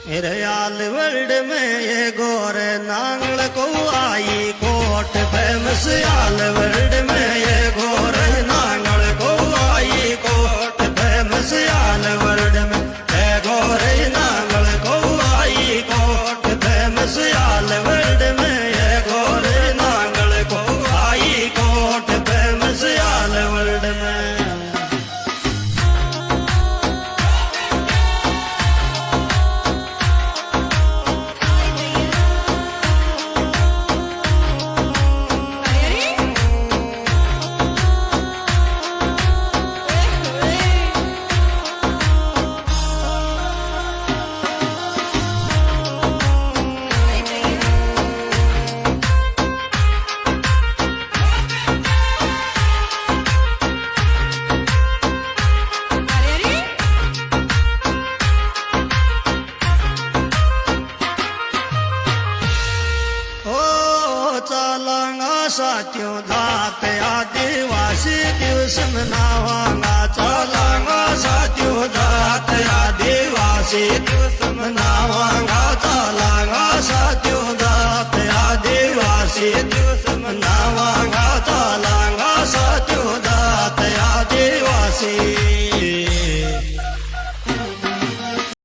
हिरयाल world में ये गोरे नांगल को आई कोट फेमस आल वर्ल्ड में ये गोरे नांगल को आई कोट फेमस आल वर्ल्ड में ये गोरे नांगल को आई कोट फेमस आल वर्ल्ड में ये गोरे नांगल को आई कोट फेमस आल वर्ल्ड में साथियों धात आदिवासी दिवस मनावांगा चलांगा साथियों धात आदिवासी दिवस मनावा